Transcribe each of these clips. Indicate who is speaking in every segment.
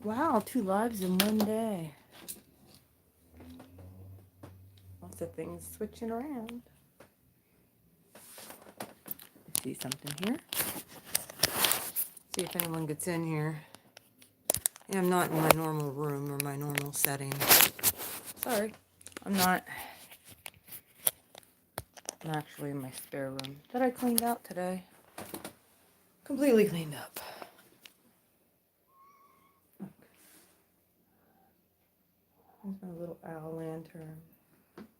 Speaker 1: Wow, 2 lives in one day. Lots of things switching around. See something here. See if anyone gets in here. Yeah, I'm not in my normal room or my normal setting. Sorry, I'm not. I'm actually in my spare room that I cleaned out today. Completely cleaned up. There's my little owl lantern.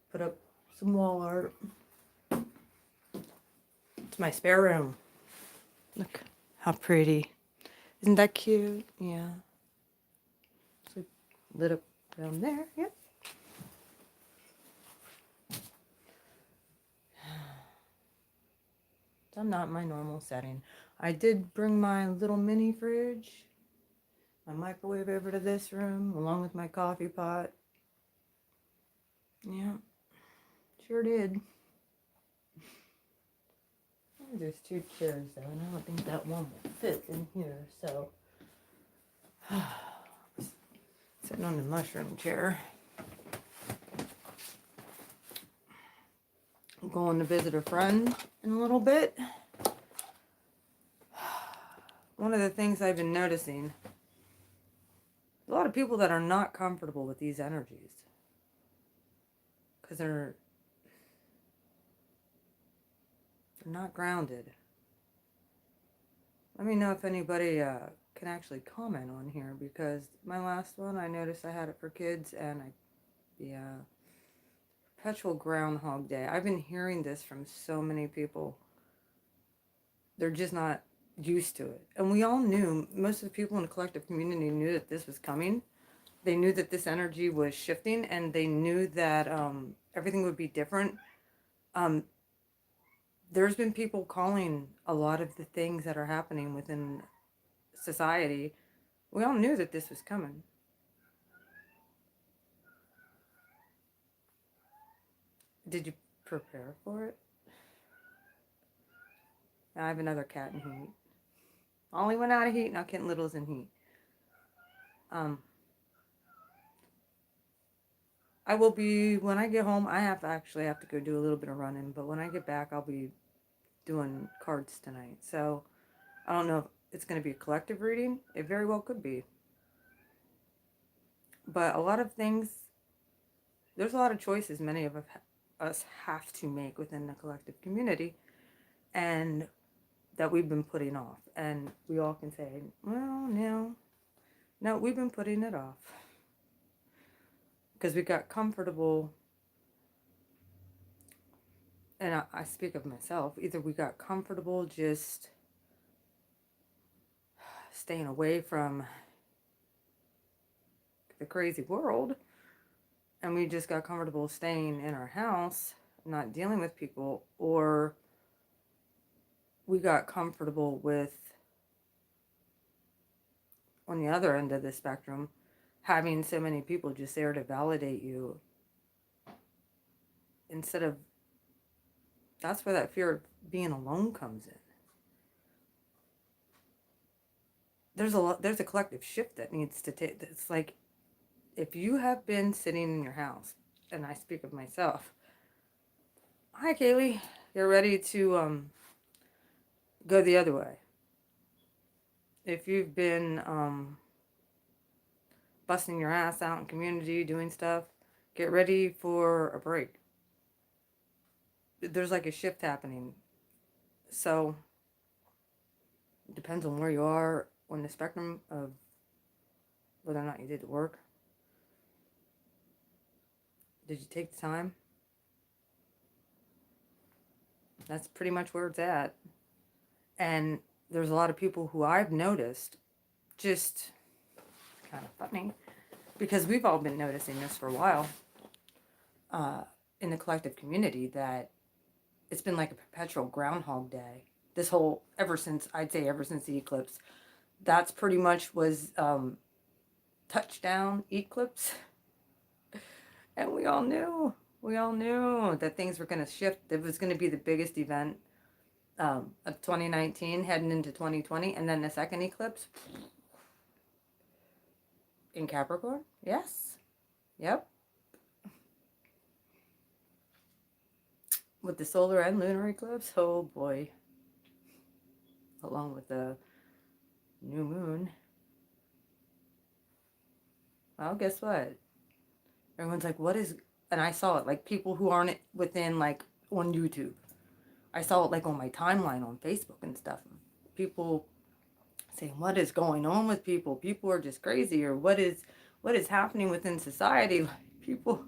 Speaker 1: Put up some wall art. It's my spare room. Look how pretty. Isn't that cute? Yeah. So lit up down there. Yep. I'm not in my normal setting. I did bring my little mini fridge, my microwave over to this room, along with my coffee pot. Yeah, sure did. There's 2 chairs though, and I don't think that one will fit in here, so. Sitting on the mushroom chair. I'm going to visit a friend in a little bit. One of the things I've been noticing, a lot of people that are not comfortable with these energies. Because they're not grounded. Let me know if anybody can actually comment on here, because my last one, I noticed I had it for kids, and the Perpetual Groundhog Day. I've been hearing this from so many people. They're just not used to it. And we all knew, most of the people in the collective community knew that this was coming. They knew that this energy was shifting, and they knew that everything would be different. There's been people calling a lot of the things that are happening within society. We all knew that this was coming. Did you prepare for it? I have another cat in heat. Only went out of heat, now Kitten Little's in heat. I will be, when I get home, I actually have to go do a little bit of running, but when I get back, I'll be doing cards tonight. So I don't know if it's going to be a collective reading. It very well could be. But a lot of things, there's a lot of choices many of us have to make within the collective community, and that we've been putting off. And we all can say, well, no, we've been putting it off. Because we got comfortable, and I speak of myself, either we got comfortable just staying away from the crazy world, and we just got comfortable staying in our house, not dealing with people, or we got comfortable with, on the other end of the spectrum, having so many people just there to validate you, instead of, that's where that fear of being alone comes in. There's a collective shift that needs to take. It's like, if you have been sitting in your house, and I speak of myself, hi Kaylee, you're ready to go the other way. If you've been busting your ass out in community, doing stuff, get ready for a break. There's like a shift happening. So it depends on where you are on the spectrum of whether or not you did the work. Did you take the time? That's pretty much where it's at. And there's a lot of people who I've noticed, just kind of funny, because we've all been noticing this for a while in the collective community, that it's been like a perpetual Groundhog Day. This whole, ever since the eclipse, that's pretty much was touchdown eclipse. And we all knew that things were going to shift. It was going to be the biggest event of 2019 heading into 2020. And then the second eclipse, In Capricorn? Yes. Yep. With the solar and lunar eclipse? Oh boy. Along with the new moon. Well, guess what? Everyone's like, what is... And I saw it, like, people who aren't within, like, on YouTube. I saw it, like, on my timeline on Facebook and stuff. People saying, what is going on with people? People are just crazy. Or what is happening within society? Like, people...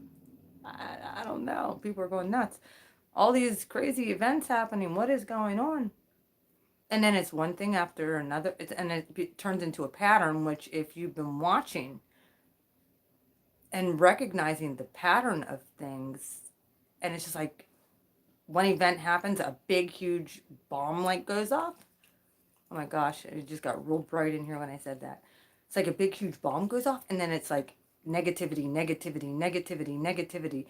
Speaker 1: I don't know. People are going nuts. All these crazy events happening. What is going on? And then it's one thing after another. And it turns into a pattern, which if you've been watching and recognizing the pattern of things, and it's just like one event happens, a big, huge bomb like goes off. Oh my gosh, it just got real bright in here when I said that. It's like a big, huge bomb goes off, and then it's like negativity, negativity, negativity, negativity,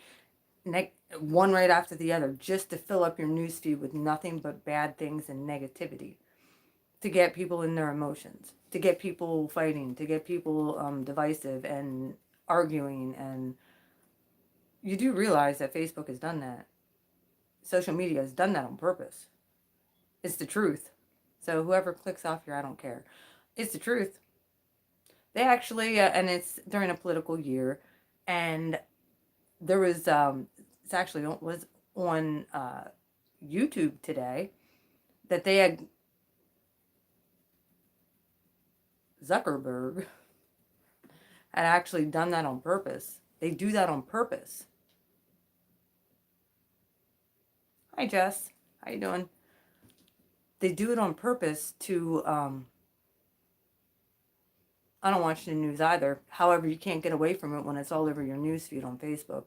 Speaker 1: one right after the other, just to fill up your newsfeed with nothing but bad things and negativity, to get people in their emotions, to get people fighting, to get people divisive and arguing. And you do realize that Facebook has done that. Social media has done that on purpose. It's the truth. So whoever clicks off here, I don't care. It's the truth. They actually, and it's during a political year, and there was, it's actually was on YouTube today, that they had Zuckerberg had actually done that on purpose. They do that on purpose. Hi, Jess. How you doing? They do it on purpose to, I don't watch the news either. However, you can't get away from it when it's all over your news feed on Facebook.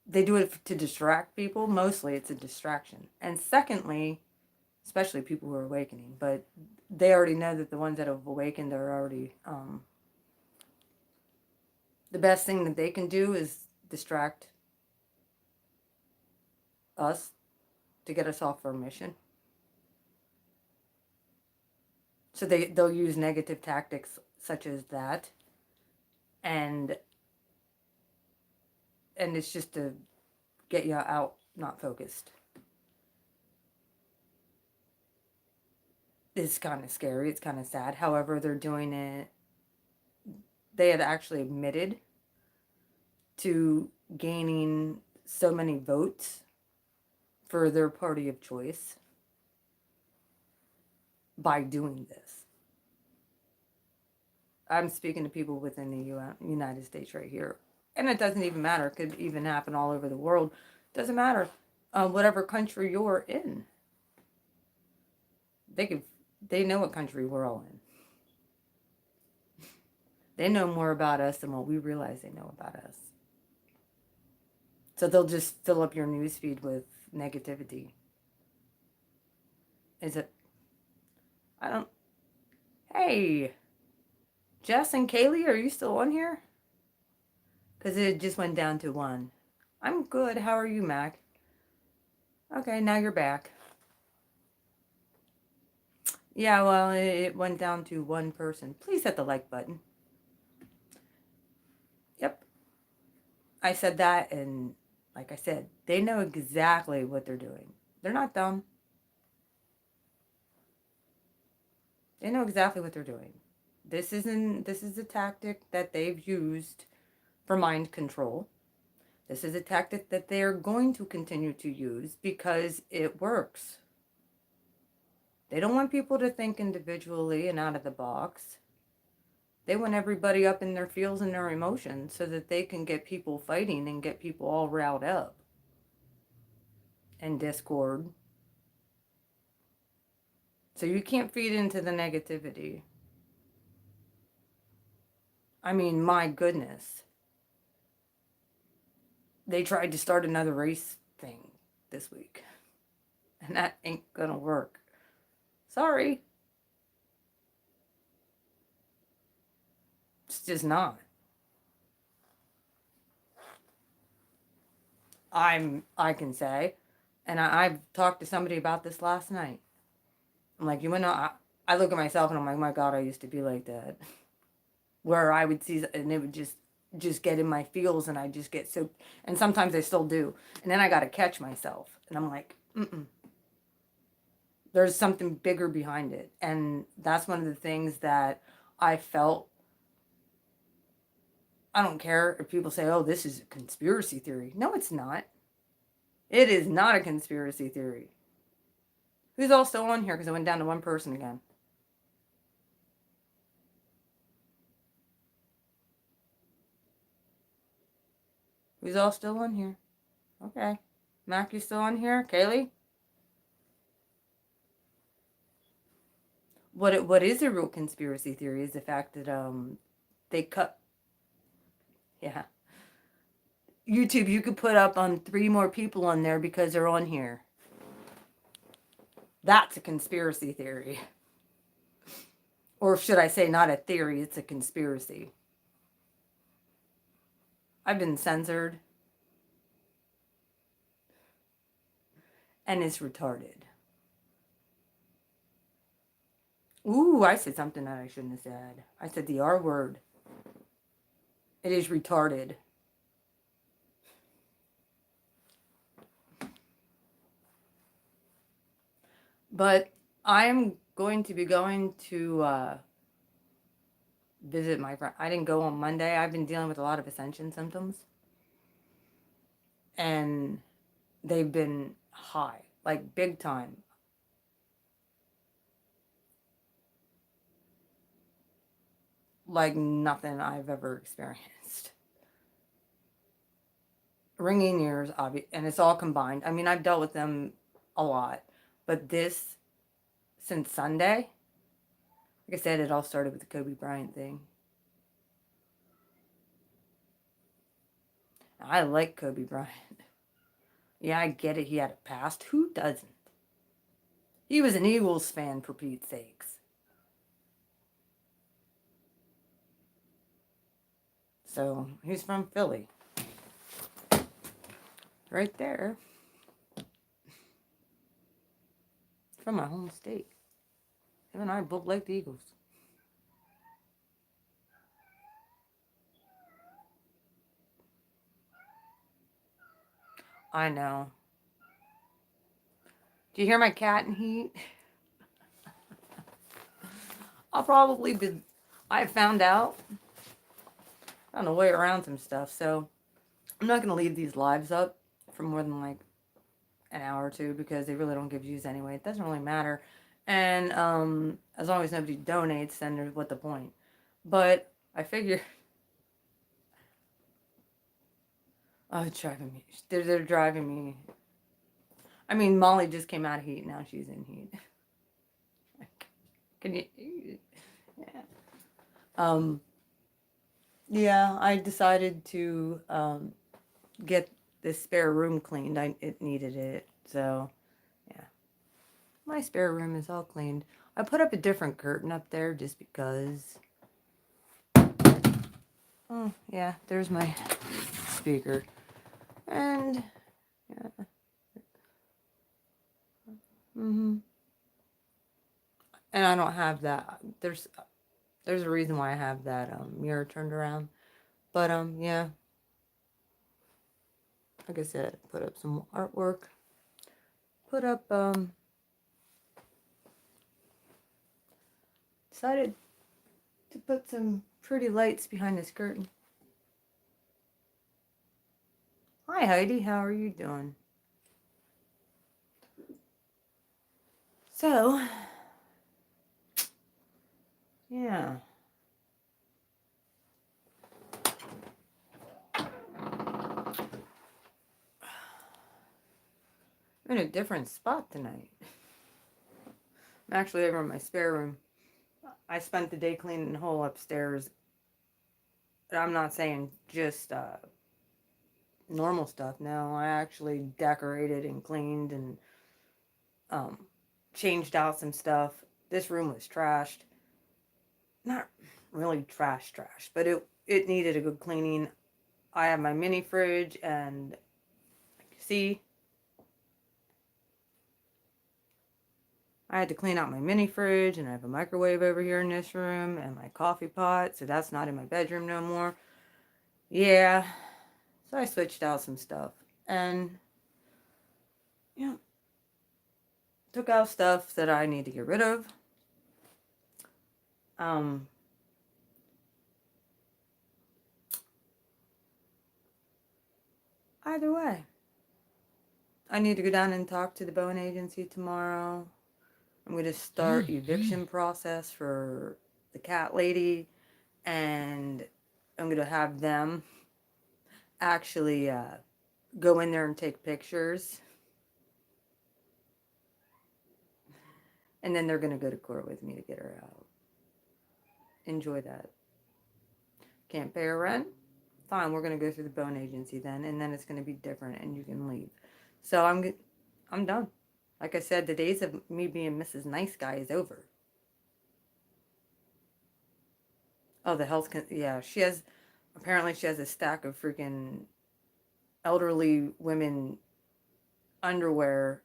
Speaker 1: They do it to distract people. Mostly it's a distraction. And secondly, especially people who are awakening, but they already know that the ones that have awakened are already, the best thing that they can do is distract us to get us off our mission. So they'll use negative tactics such as that, and it's just to get you out, not focused. It's kind of scary. It's kind of sad. However, they're doing it. They had actually admitted to gaining so many votes for their party of choice by doing this. I'm speaking to people within the United States right here. And it doesn't even matter. It could even happen all over the world. It doesn't matter. Whatever country you're in. They know what country we're all in. They know more about us than what we realize they know about us. So they'll just fill up your newsfeed with negativity. Is it? I don't... Hey, Jess and Kaylee, are you still on here? Because it just went down to one. I'm good. How are you, Mac? Okay, now you're back. Yeah, well, it went down to one person. Please hit the like button. Yep. I said that, and like I said, they know exactly what they're doing. They're not dumb. They know exactly what they're doing. This is a tactic that they've used for mind control. This is a tactic that they're going to continue to use because it works. They don't want people to think individually and out of the box. They want everybody up in their feels and their emotions so that they can get people fighting and get people all riled up. And discord. So you can't feed into the negativity. I mean, my goodness. They tried to start another race thing this week. And that ain't gonna work. Sorry. It's just not. I can say, and I've talked to somebody about this last night. I'm like, you wanna know, I look at myself and I'm like, my God, I used to be like that. Where I would see, and it would just get in my feels, and I just get so, and sometimes I still do. And then I got to catch myself. And I'm like, mm-mm. There's something bigger behind it. And that's one of the things that I felt. I don't care if people say, oh, this is a conspiracy theory. No, it's not. It is not a conspiracy theory. Who's all still on here? Because I went down to one person again. Who's all still on here? Okay. Mac, you still on here? Kaylee? What is a real conspiracy theory is the fact that they cut, yeah. YouTube, you could put up on 3 more people on there because they're on here. That's a conspiracy theory. Or should I say not a theory, it's a conspiracy. I've been censored. And it's retarded. Ooh, I said something that I shouldn't have said. I said the R word. It is retarded. But I'm going to be going to visit my friend. I didn't go on Monday. I've been dealing with a lot of ascension symptoms. And they've been high, like big time. Like nothing I've ever experienced. Ringing ears, and it's all combined. I mean, I've dealt with them a lot. But this, since Sunday, like I said, it all started with the Kobe Bryant thing. I like Kobe Bryant. Yeah, I get it. He had a past. Who doesn't? He was an Eagles fan, for Pete's sakes. So, he's from Philly. Right there. From my home state. Him and I both like the Eagles. I know. Do you hear my cat in heat? I'll probably be... I found out a way around some stuff, so I'm not going to leave these lives up for more than like an hour or two because they really don't give views anyway. It doesn't really matter. And as long as nobody donates, then there's what the point. But I figure... Oh, it's driving me. They're driving me. I mean, Molly just came out of heat. Now she's in heat. Can you... Yeah. Yeah, I decided to get this spare room cleaned. It needed it. So, yeah. My spare room is all cleaned. I put up a different curtain up there just because. Oh, yeah, there's my speaker. And, yeah. And I don't have that. There's a reason why I have that mirror turned around. But, yeah. Like I said, put up some artwork. Put up, decided to put some pretty lights behind this curtain. Hi, Heidi. How are you doing? So, yeah. I'm in a different spot tonight. I'm actually over in my spare room. I spent the day cleaning the whole upstairs. And I'm not saying just normal stuff. No, I actually decorated and cleaned and changed out some stuff. This room was trashed. Not really trash, but it needed a good cleaning. I have my mini fridge and see, I had to clean out my mini fridge, and I have a microwave over here in this room, and my coffee pot, so that's not in my bedroom no more. Yeah, so I switched out some stuff, and yeah, took out stuff that I need to get rid of. Um, Either way, I need to go down and talk to the bone agency tomorrow. I'm going to start eviction process for the cat lady, and I'm going to have them actually go in there and take pictures, and then they're going to go to court with me to get her out. Enjoy that. Can't pay her rent? Fine, we're going to go through the bone agency then, and then it's going to be different, and you can leave. So I'm done. Like I said, the days of me being Mrs. Nice Guy is over. Oh, the health, yeah, apparently she has a stack of freaking elderly women underwear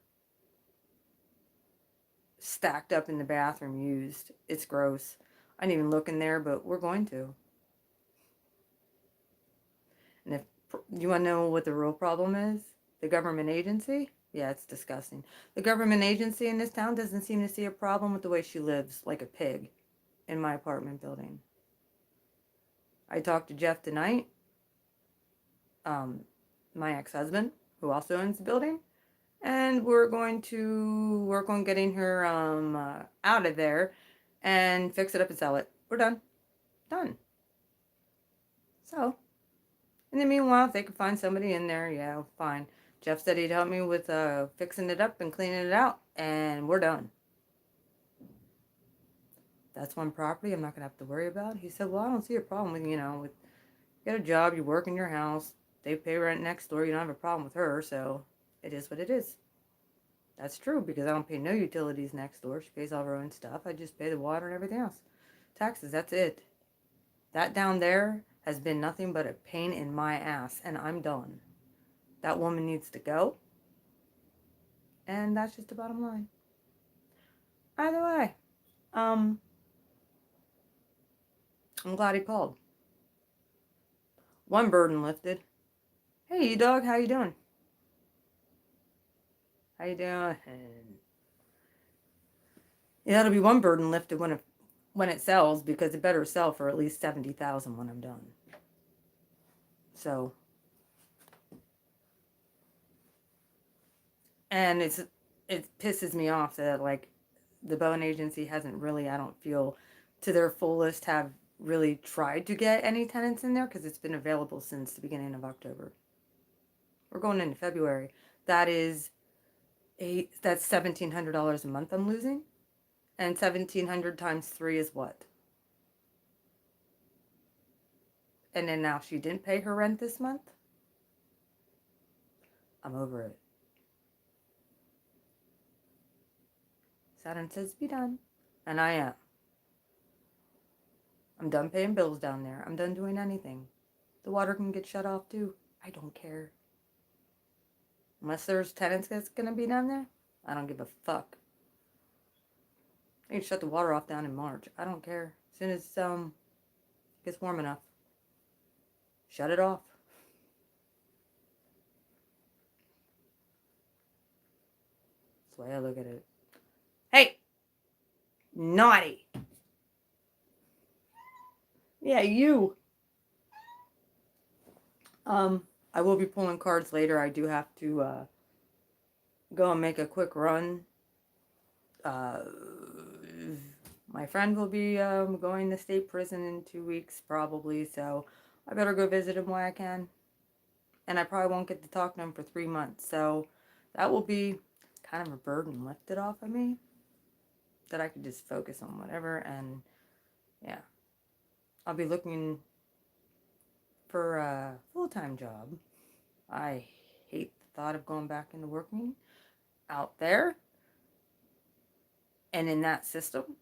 Speaker 1: stacked up in the bathroom used. It's gross. I didn't even look in there, but we're going to. And if you want to know what the real problem is, the government agency, yeah, it's disgusting. The government agency in this town doesn't seem to see a problem with the way she lives like a pig in my apartment building. I talked to Jeff tonight, my ex-husband, who also owns the building, and we're going to work on getting her out of there and fix it up and sell it. We're done. Done. So, in the meanwhile, if they could find somebody in there, yeah, fine. Jeff said he'd help me with fixing it up and cleaning it out, and we're done. That's one property I'm not going to have to worry about. He said, well, I don't see a problem with, with you get a job, you work in your house, they pay rent next door, you don't have a problem with her, so it is what it is. That's true, because I don't pay no utilities next door. She pays all her own stuff. I just pay the water and everything else. Taxes, that's it. That down there has been nothing but a pain in my ass, and I'm done. That woman needs to go, and that's just the bottom line. Either way, I'm glad he called. One burden lifted. Hey, you dog, how you doing? How you doing? Yeah, that'll be one burden lifted when it sells, because it better sell for at least $70,000 when I'm done. So, and it pisses me off that like the bone agency hasn't really, I don't feel, to their fullest have really tried to get any tenants in there, because it's been available since the beginning of October. We're going into February. That's $1,700 a month I'm losing, and 1,700 times 3 is what? And then now she didn't pay her rent this month. I'm over it. Saturn says be done, and I am. I'm done paying bills down there. I'm done doing anything. The water can get shut off too. I don't care. Unless there's tenants that's going to be down there, I don't give a fuck. They can shut the water off down in March. I don't care. As soon as it gets warm enough, shut it off. That's the way I look at it. Hey! Naughty! Yeah, you! I will be pulling cards later. I do have to go and make a quick run. My friend will be going to state prison in 2 weeks probably, so I better go visit him while I can. And I probably won't get to talk to him for 3 months, so that will be kind of a burden lifted off of me, that I can just focus on whatever. And yeah, I'll be looking for a full-time job. I hate the thought of going back into working out there and in that system,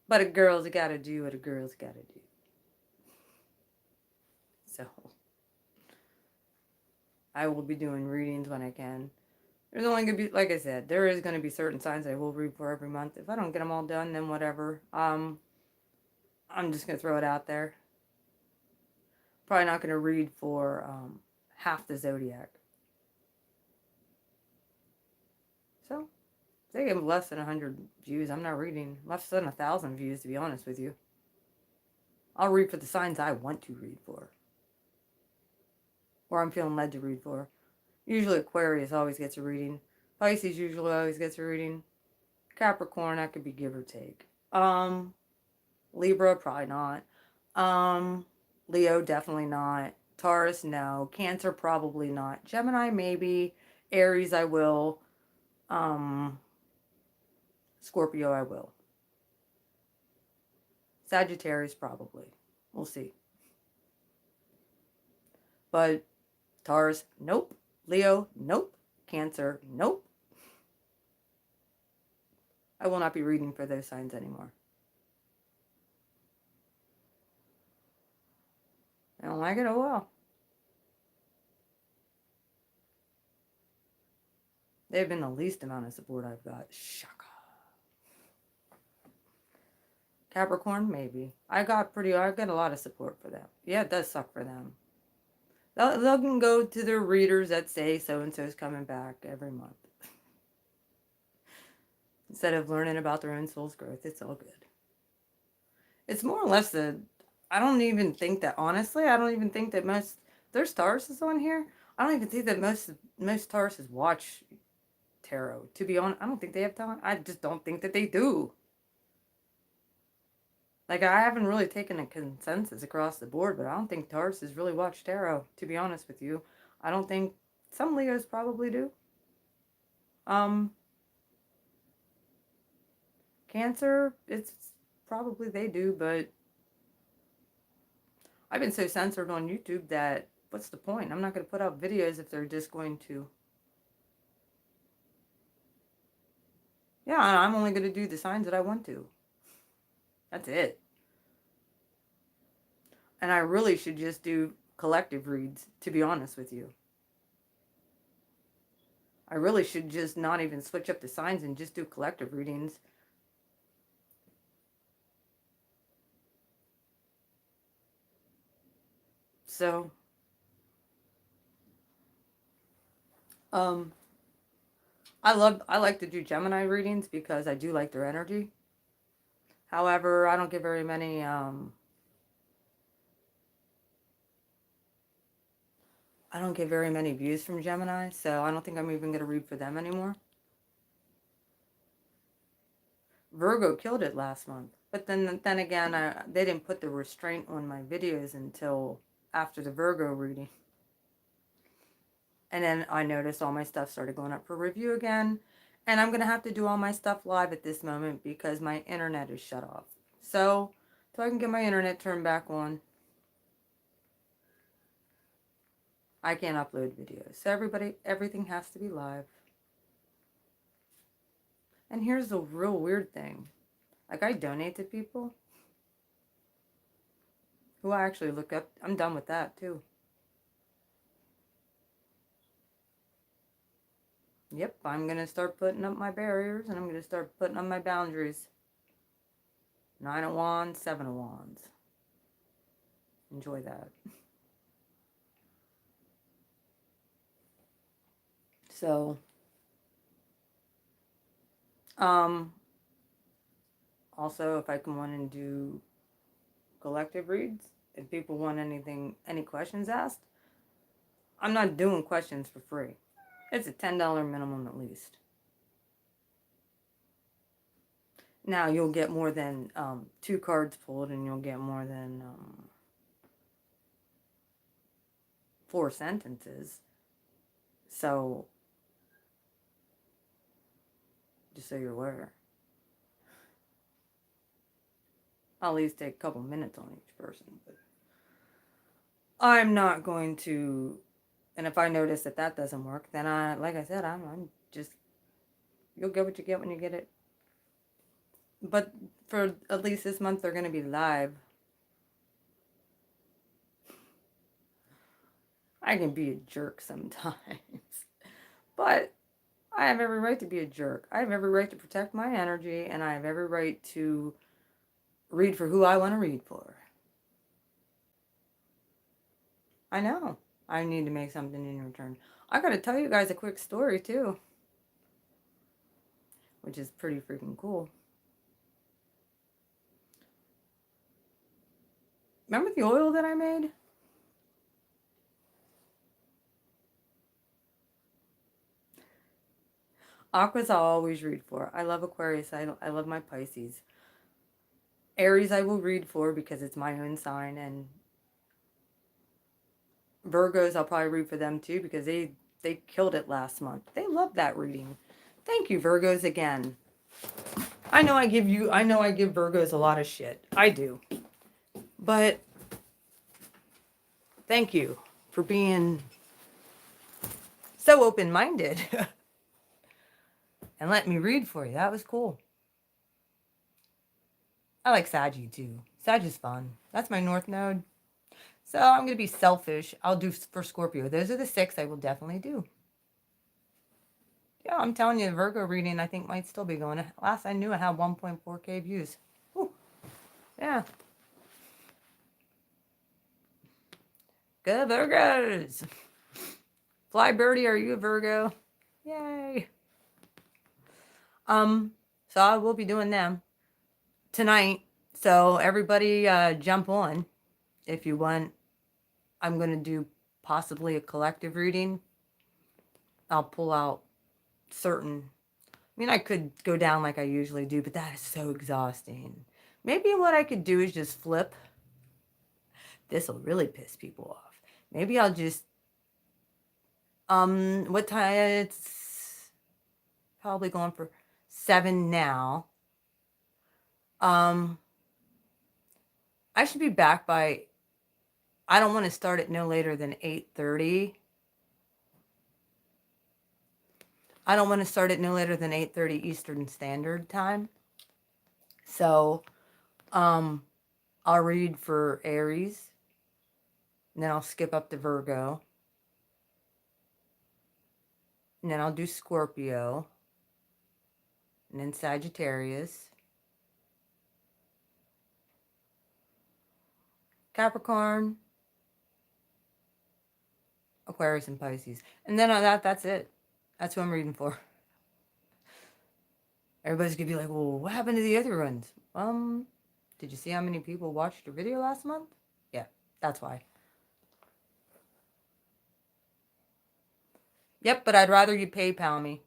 Speaker 1: but a girl's gotta do what a girl's gotta do. So I will be doing readings when I can. There's only going to be, like I said, there is going to be certain signs I will read for every month. If I don't get them all done, then whatever. I'm just going to throw it out there. Probably not going to read for half the zodiac. So, if they get less than 100 views, I'm not reading. Less than 1,000 views, to be honest with you. I'll read for the signs I want to read for. Or I'm feeling led to read for. Usually Aquarius always gets a reading. Pisces usually always gets a reading. Capricorn, that could be give or take. Libra, probably not. Leo, definitely not. Taurus, no. Cancer, probably not. Gemini, maybe. Aries, I will. Scorpio, I will. Sagittarius, probably. We'll see. But Taurus, nope. Leo, nope. Cancer, nope. I will not be reading for those signs anymore. I don't like it? Oh well. They've been the least amount of support I've got. Shaka. Capricorn, maybe. I got a lot of support for them. Yeah, it does suck for them. They'll can go to their readers that say so-and-so's coming back every month. Instead of learning about their own soul's growth, it's all good. It's more or less I don't even think that, honestly, I don't even think that there's Tauruses on here. I don't even think that most Tauruses watch tarot. To be honest, I don't think they have time. I just don't think that they do. Like, I haven't really taken a consensus across the board, but I don't think Tauruses really watch tarot, to be honest with you. I don't think, some Leos probably do. Cancer, it's probably they do, but I've been so censored on YouTube that what's the point? I'm not going to put out videos if they're just going to. Yeah, I'm only going to do the signs that I want to. That's it. And I really should just do collective reads, to be honest with you. I really should just not even switch up the signs and just do collective readings. So, I like to do Gemini readings because I do like their energy. However, I don't get very many, views from Gemini, so I don't think I'm even going to read for them anymore. Virgo killed it last month. But then again, they didn't put the restraint on my videos until after the Virgo reading. And then I noticed all my stuff started going up for review again. And I'm going to have to do all my stuff live at this moment because my internet is shut off. So I can get my internet turned back on, I can't upload videos. So everything has to be live. And here's the real weird thing. Like, I donate to people who I actually look up. I'm done with that too. Yep, I'm going to start putting up my barriers and I'm going to start putting up my boundaries. 9 of Wands, 7 of Wands. Enjoy that. So, also, if I can want to do collective reads, if people want any questions asked, I'm not doing questions for free. It's a $10 minimum at least. Now, you'll get more than 2 cards pulled, and you'll get more than 4 sentences. So, just so you're aware. I'll at least take a couple minutes on each person. But I'm not going to, and if I notice that doesn't work, then like I said, I'm just, you'll get what you get when you get it. But for at least this month, they're going to be live. I can be a jerk sometimes. But I have every right to be a jerk. I have every right to protect my energy, and I have every right to read for who I want to read for. I know. I need to make something in return. I gotta tell you guys a quick story too, which is pretty freaking cool. Remember the oil that I made? Aquas I'll always read for. I love Aquarius. I love my Pisces. Aries I will read for because it's my own sign, and Virgos I'll probably read for them too because they killed it last month. They love that reading. Thank you, Virgos, again. I know I give Virgos a lot of shit. I do. But thank you for being so open-minded and let me read for you. That was cool. I like Saggy too. Sag is fun. That's my North Node. So I'm going to be selfish. I'll do for Scorpio. Those are the 6 I will definitely do. Yeah, I'm telling you, the Virgo reading I think might still be going. Last I knew I had 1.4K views. Whew. Yeah. Good Virgos. Fly Birdie, are you a Virgo? Yay. So I will be doing them tonight. So everybody jump on if you want. I'm going to do possibly a collective reading. I'll pull out certain. I mean, I could go down like I usually do, but that is so exhausting. Maybe what I could do is just flip. This will really piss people off. Maybe I'll just what time? It's probably going for 7 now. I should be back by, I don't want to start it no later than 8:30. I don't want to start it no later than 8:30 Eastern Standard Time. So, I'll read for Aries, and then I'll skip up to Virgo, and then I'll do Scorpio, and then Sagittarius, Capricorn, Aquarius, and Pisces. And then that's it. That's who I'm reading for. Everybody's gonna be like, well, what happened to the other ones? Did you see how many people watched your video last month? Yeah, that's why. Yep, but I'd rather you PayPal me.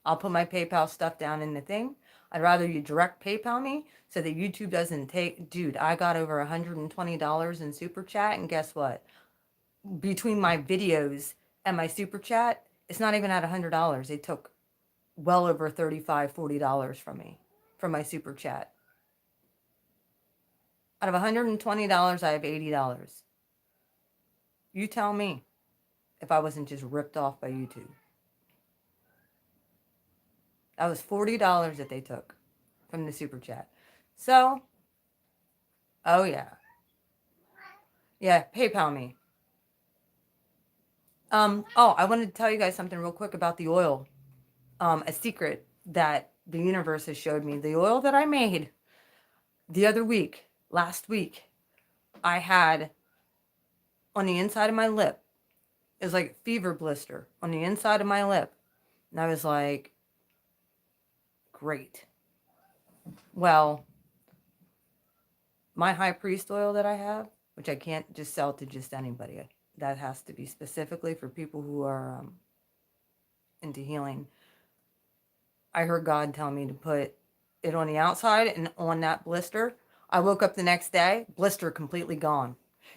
Speaker 1: I'll put my PayPal stuff down in the thing. I'd rather you direct PayPal me so that YouTube doesn't take... Dude, I got over $120 in Super Chat, and guess what? Between my videos and my Super Chat, it's not even at $100. They took well over $35, $40 from me, from my Super Chat. Out of $120, I have $80. You tell me if I wasn't just ripped off by YouTube. That was $40 that they took from the Super Chat. So, oh yeah. Yeah, PayPal me. I wanted to tell you guys something real quick about the oil. A secret that the universe has showed me. The oil that I made the other week, last week, I had on the inside of my lip. It was like a fever blister on the inside of my lip. And I was like, great. Well, my high priest oil that I have, which I can't just sell to just anybody. That has to be specifically for people who are into healing. I heard God tell me to put it on the outside and on that blister. I woke up the next day, blister completely gone.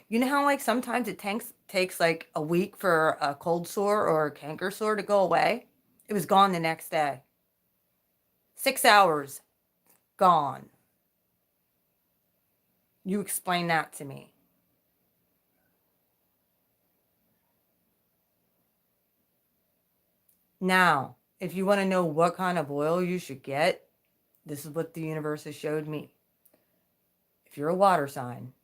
Speaker 1: You know how like sometimes it takes like a week for a cold sore or a canker sore to go away? It was gone the next day. 6 hours, gone. You explain that to me. Now, if you want to know what kind of oil you should get, this is what the universe has showed me. If you're a water sign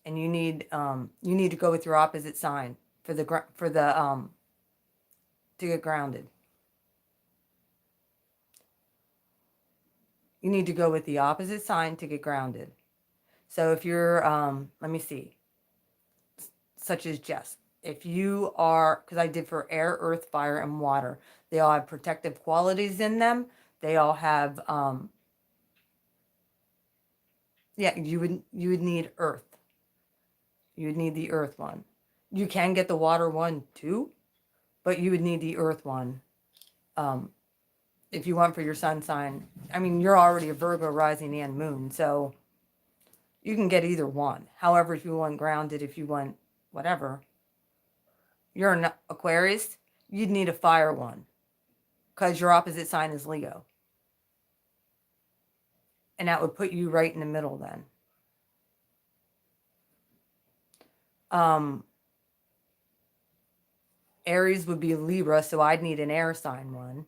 Speaker 1: and you need to go with your opposite sign for the to get grounded. you need to go with the opposite sign to get grounded. So if you're, let me see, such as Jess, if you are, because I did for air, earth, fire, and water, they all have protective qualities in them. They all have, yeah, you would need earth. You would need the earth one. You can get the water one too, but you would need the earth one. If you want for your sun sign. I mean, you're already a Virgo rising and moon, so you can get either one. However, if you want grounded, if you want whatever, you're an Aquarius, you'd need a fire one because your opposite sign is Leo. And that would put you right in the middle then. Aries would be Libra, so I'd need an air sign one.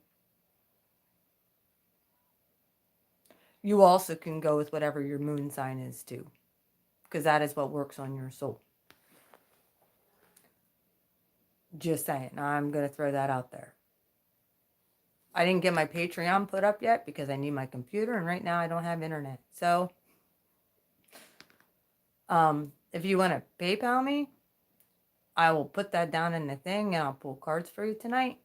Speaker 1: You also can go with whatever your moon sign is too, because that is what works on your soul. Just saying, I'm going to throw that out there. I didn't get my Patreon put up yet because I need my computer, and right now I don't have internet. So, if you want to PayPal me, I will put that down in the thing and I'll pull cards for you tonight.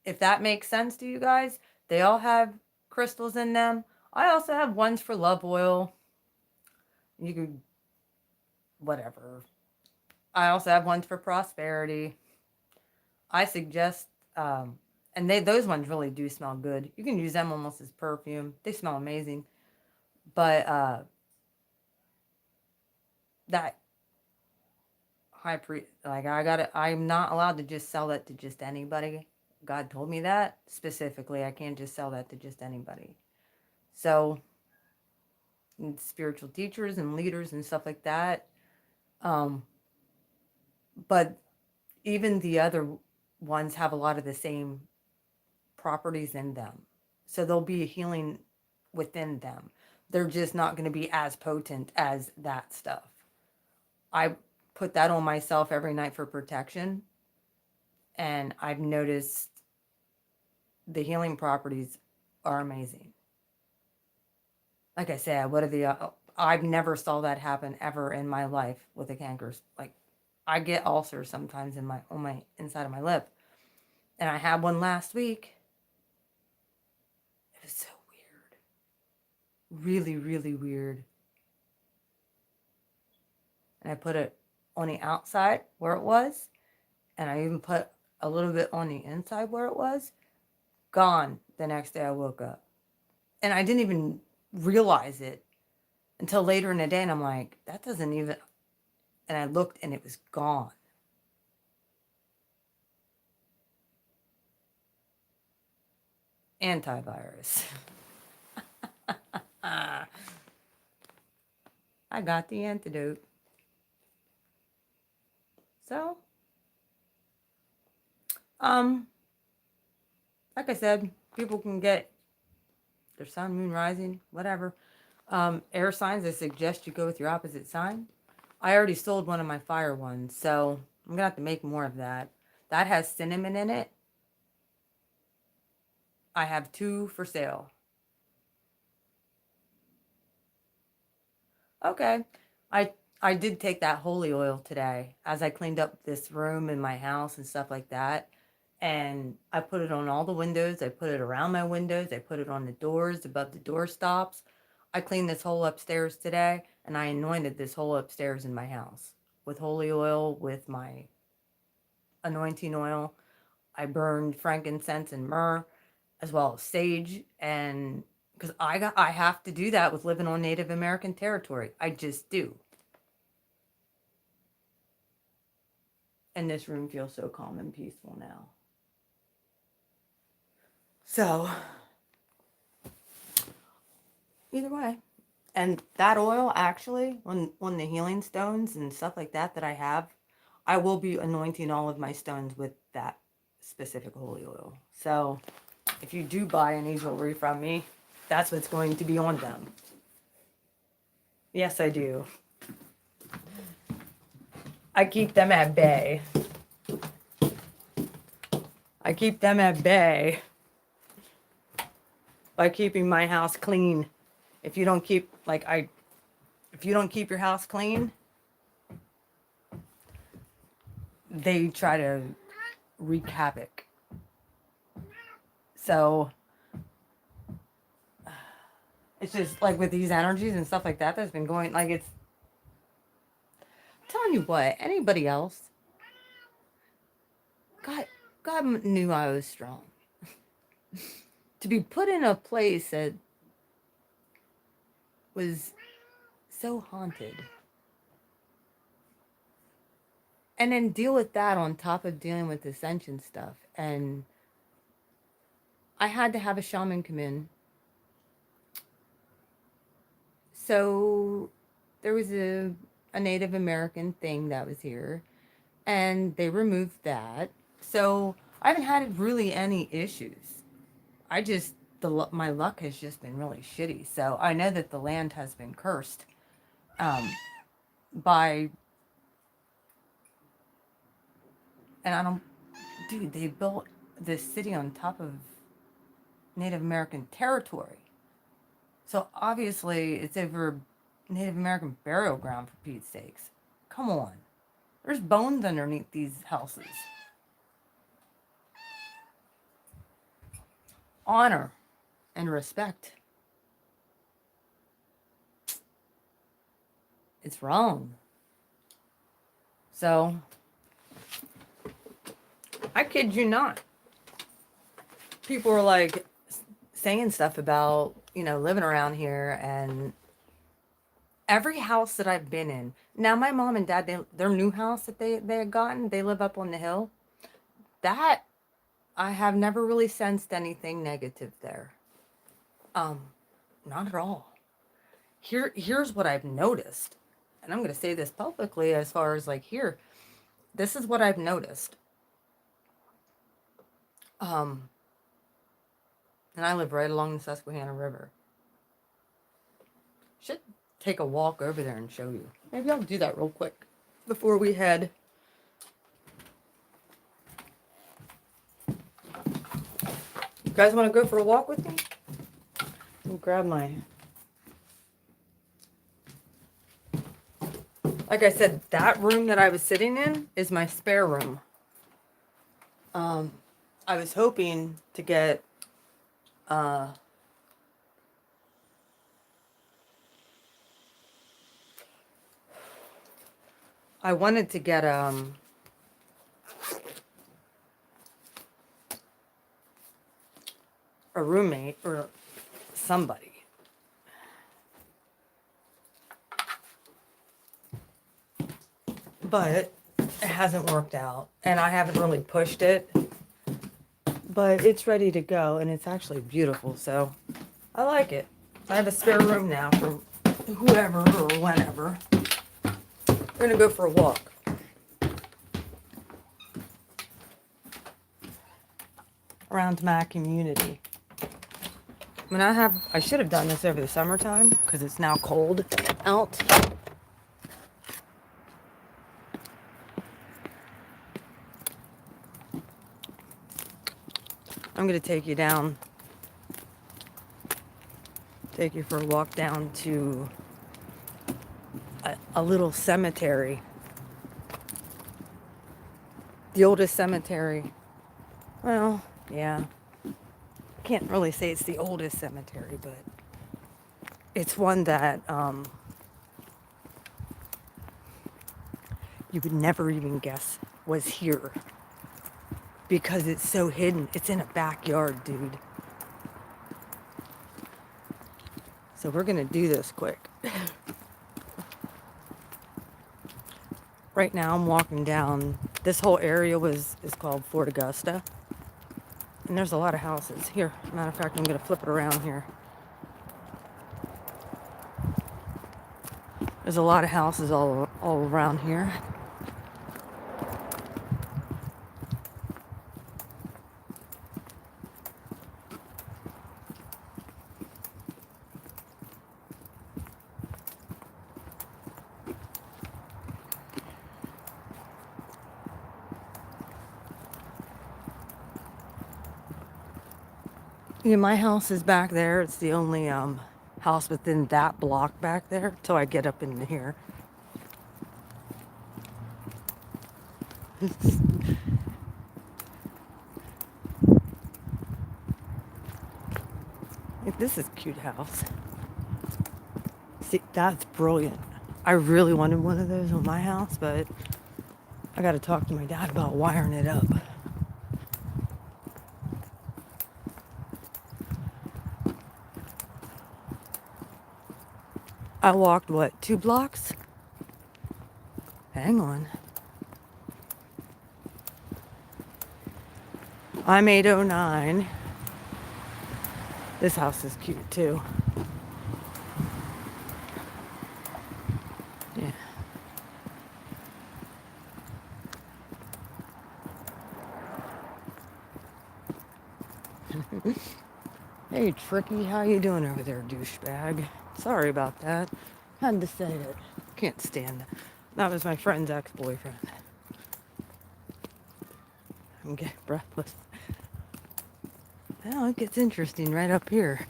Speaker 1: If that makes sense to you guys, they all have crystals in them. I also have ones for love oil. You could, whatever. I also have ones for prosperity. I suggest, and those ones really do smell good. You can use them almost as perfume. They smell amazing. But that high priest, like I'm not allowed to just sell that to just anybody. God told me that specifically. I can't just sell that to just anybody. So, spiritual teachers and leaders and stuff like that. But even the other ones have a lot of the same properties in them. So there'll be a healing within them. They're just not going to be as potent as that stuff. I put that on myself every night for protection. And I've noticed the healing properties are amazing. Like I said, I've never saw that happen ever in my life with the cankers. Like, I get ulcers sometimes on my inside of my lip. And I had one last week. It was so weird. Really, really weird. And I put it on the outside where it was. And I even put a little bit on the inside where it was. Gone the next day I woke up. And I didn't even realize it until later in the day. And I'm like, that doesn't even... And I looked and it was gone. Antivirus. I got the antidote. So, like I said, people can get their sun, moon, rising, whatever. Air signs, I suggest you go with your opposite sign. I already sold one of my fire ones, so I'm going to have to make more of that. That has cinnamon in it. I have 2 for sale. Okay. I did take that holy oil today as I cleaned up this room in my house and stuff like that. And I put it on all the windows. I put it around my windows. I put it on the doors, above the door stops. I cleaned this whole upstairs today, and I anointed this whole upstairs in my house with holy oil, with my anointing oil. I burned frankincense and myrrh, as well as sage, and because I have to do that with living on Native American territory. I just do. And this room feels so calm and peaceful now. So, either way. And that oil, actually, on the healing stones and stuff like that I have, I will be anointing all of my stones with that specific holy oil. So, if you do buy any jewelry from me, that's what's going to be on them. Yes, I do. I keep them at bay. I keep them at bay. by keeping my house clean. If you don't keep, if you don't keep your house clean, they try to wreak havoc. So it's just like with these energies and stuff like that that's been going, like it's, I'm telling you what, anybody else, God knew I was strong. To be put in a place that was so haunted. And then deal with that on top of dealing with ascension stuff. And I had to have a shaman come in. So there was a Native American thing that was here. And they removed that. So I haven't had really any issues. I just, my luck has just been really shitty. So I know that the land has been cursed by, and I don't, dude, they built this city on top of Native American territory. So obviously it's over Native American burial ground, for Pete's sakes. Come on. There's bones underneath these houses. Honor and respect. It's wrong. So, I kid you not. People were like saying stuff about, living around here, and every house that I've been in. Now, my mom and dad, their new house that they had gotten, they live up on the hill. That, I have never really sensed anything negative there. Not at all. Here's what I've noticed. And I'm going to say this publicly as far as this is what I've noticed. And I live right along the Susquehanna River. Should take a walk over there and show you. Maybe I'll do that real quick before we head. You guys want to go for a walk with me? I'll grab my... Like I said, that room that I was sitting in is my spare room. I was hoping to get I wanted to get a roommate or somebody. But it hasn't worked out, and I haven't really pushed it. But it's ready to go, and it's actually beautiful, so I like it. I have a spare room now for whoever or whenever. We're going to go for a walk. Around my community. I mean, I should have done this over the summertime, because it's now cold out. I'm going to take you for a walk down to a little cemetery. The oldest cemetery. Well, yeah. Can't really say it's the oldest cemetery, but it's one that you would never even guess was here. Because it's so hidden. It's in a backyard, dude. So we're going to do this quick. Right now I'm walking down. This whole area is called Fort Augusta. And there's a lot of houses. Here, matter of fact, I'm going to flip it around here. There's a lot of houses all around here. Yeah, my house is back there. It's the only house within that block back there till I get up in here. This is a cute house. See, that's brilliant. I really wanted one of those on my house, but I got to talk to my dad about wiring it up. I walked, what, 2 blocks? Hang on. I'm 809. This house is cute too. Yeah. Hey, Tricky, how you doing over there, douchebag? Sorry about that. Had to say it. Can't stand that. That was my friend's ex-boyfriend. I'm getting breathless. Well, it gets interesting right up here.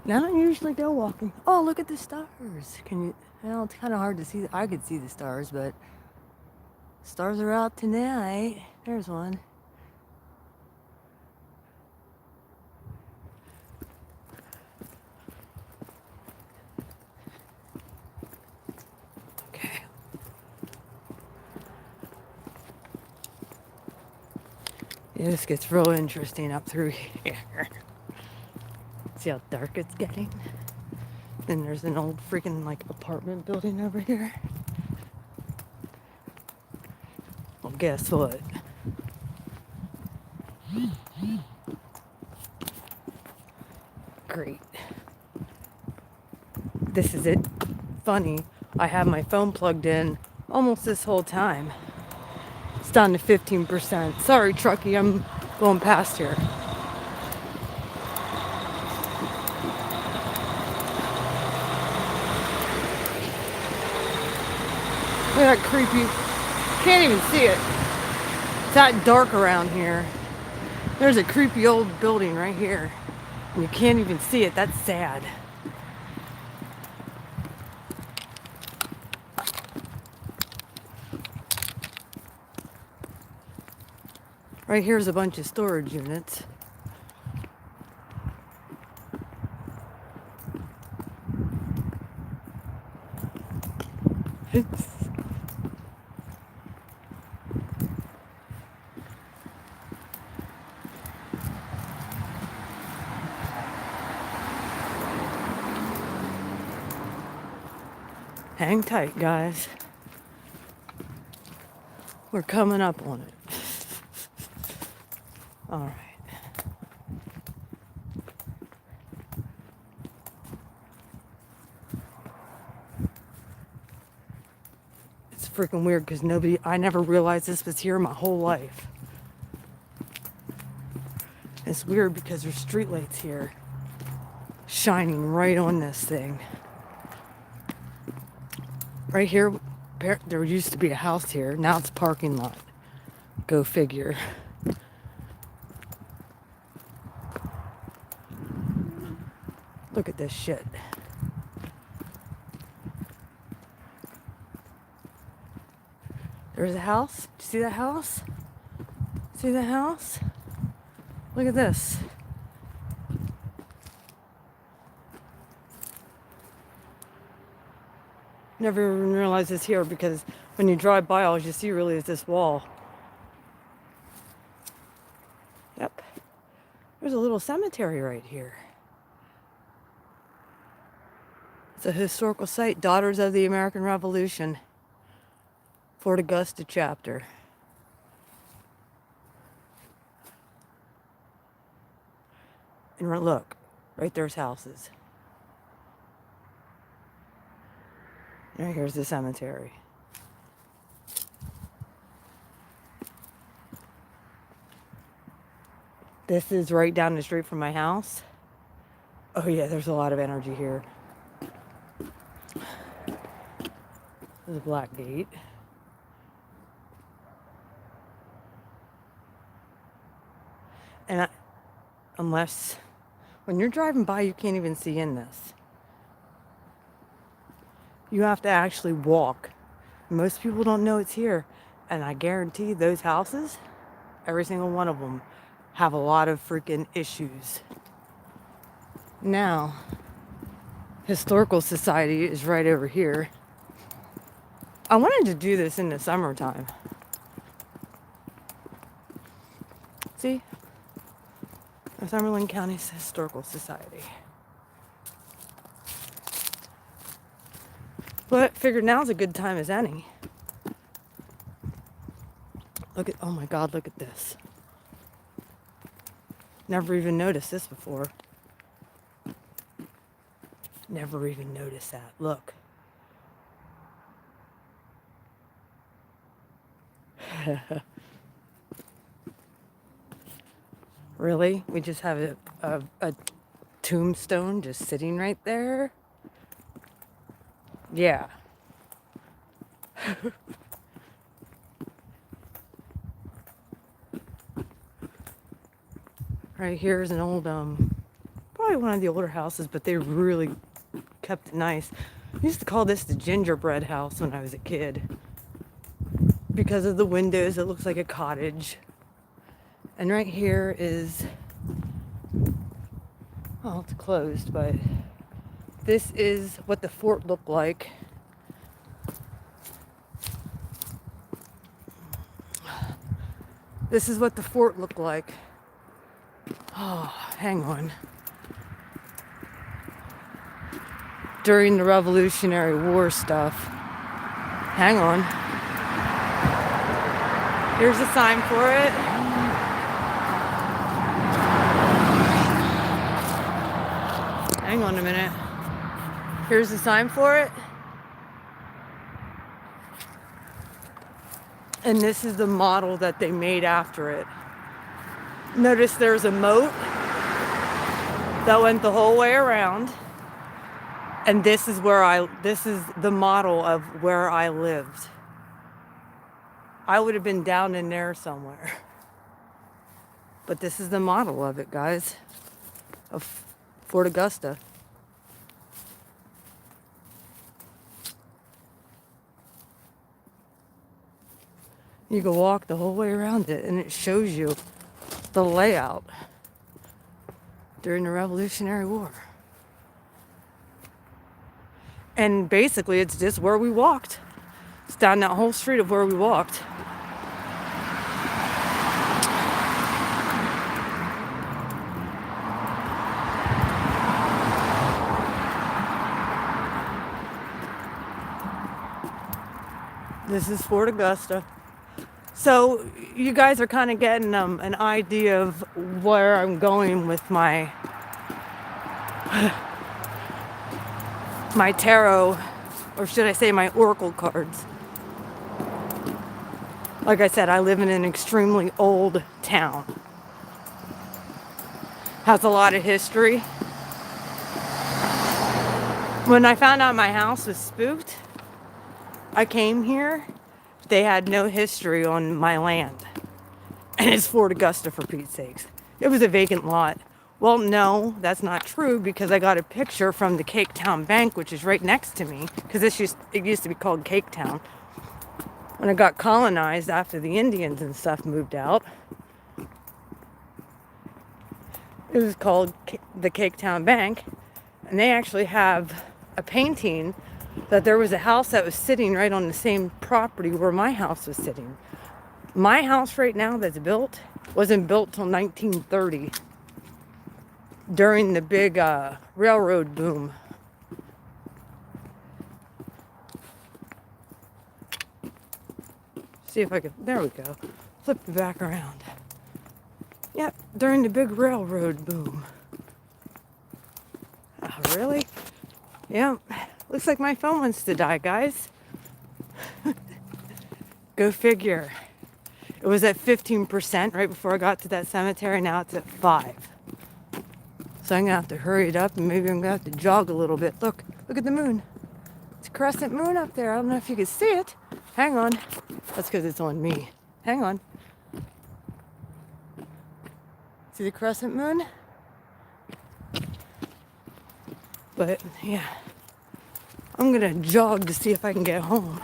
Speaker 1: Now I don't usually go walking. Oh, look at the stars. Can you? Well, it's kind of hard to see. I could see the stars, but stars are out tonight. There's one. Okay. Yeah, this gets real interesting up through here. See how dark it's getting? Then there's an old freaking like apartment building over here. Well, guess what? Great. This is it. Funny, I have my phone plugged in almost this whole time. It's down to 15%. Sorry, Trucky, I'm going past here. Look at that creepy. Can't even see it. It's that dark around here. There's a creepy old building right here. And you can't even see it. That's sad. Right here's a bunch of storage units. Hang tight, guys. We're coming up on it. All right. It's freaking weird because I never realized this was here my whole life. It's weird because there's streetlights here shining right on this thing. Right here, there used to be a house here. Now it's a parking lot. Go figure. Look at this shit. There's a house. See that house? See the house? Look at this. Never even realized it's here because when you drive by, all you see really is this wall. Yep. There's a little cemetery right here. It's a historical site, Daughters of the American Revolution, Fort Augusta chapter. And look, right there's houses. And here's the cemetery. This is right down the street from my house. Oh yeah, there's a lot of energy here. There's a black gate. And unless, when you're driving by, you can't even see in this. You have to actually walk. Most people don't know it's here. And I guarantee those houses, every single one of them, have a lot of freaking issues. Now, Historical Society is right over here. I wanted to do this in the summertime. See? Northumberland County's Historical Society. But figured now's a good time as any. Look at, oh my God, look at this. Never even noticed this before. Never even noticed that. Look. Really? We just have a tombstone just sitting right there? Yeah. Right here is an old, probably one of the older houses, but they really kept it nice. I used to call this the gingerbread house when I was a kid. Because of the windows, it looks like a cottage. And right here is, well, it's closed, but this is what the fort looked like. This is what the fort looked like. Oh, hang on. During the Revolutionary War stuff. Hang on. Here's a sign for it. Hang on a minute. Here's the sign for it. And this is the model that they made after it. Notice there's a moat that went the whole way around. And this is the model of where I lived. I would have been down in there somewhere. But this is the model of it, guys. Of Fort Augusta. You can walk the whole way around it and it shows you the layout during the Revolutionary War. And basically it's just where we walked. It's down that whole street of where we walked. This is Fort Augusta. So you guys are kind of getting an idea of where I'm going with my tarot, or should I say my oracle cards. Like I said, I live in an extremely old town. Has a lot of history. When I found out my house was spooked, I came here. They had no history on my land. And it's Fort Augusta, for Pete's sakes. It was a vacant lot. Well, no, that's not true, because I got a picture from the Cake Town Bank, which is right next to me, because it used to be called Cake Town. When it got colonized after the Indians and stuff moved out, it was called the Cake Town Bank. And they actually have a painting that there was a house that was sitting right on the same property where my house was sitting. My house right now that's built wasn't built till 1930 during the big railroad boom. See if I can, there we go. Flip it back around. Yep, during the big railroad boom. Oh, really? Yep. Looks like my phone wants to die, guys. Go figure. It was at 15% right before I got to that cemetery. Now it's at 5%. So I'm going to have to hurry it up, and maybe I'm going to have to jog a little bit. Look at the moon. Crescent moon up there. I don't know if you can see it. Hang on. That's because it's on me. Hang on. See the crescent moon? But yeah, I'm gonna jog to see if I can get home.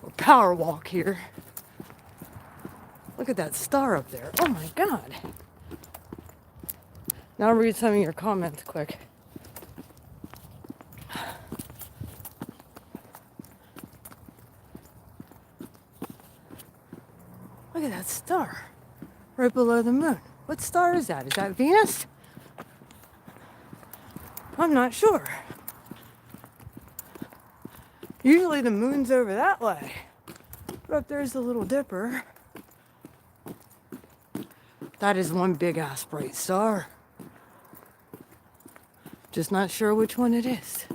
Speaker 1: Or power walk here. Look at that star up there. Oh my God. Now I'll read some of your comments quick. Look at that star right below the moon. What star is that? Is that Venus? I'm not sure. Usually the moon's over that way. But up there's the Little Dipper. That is one big ass bright star. Just not sure which one it is.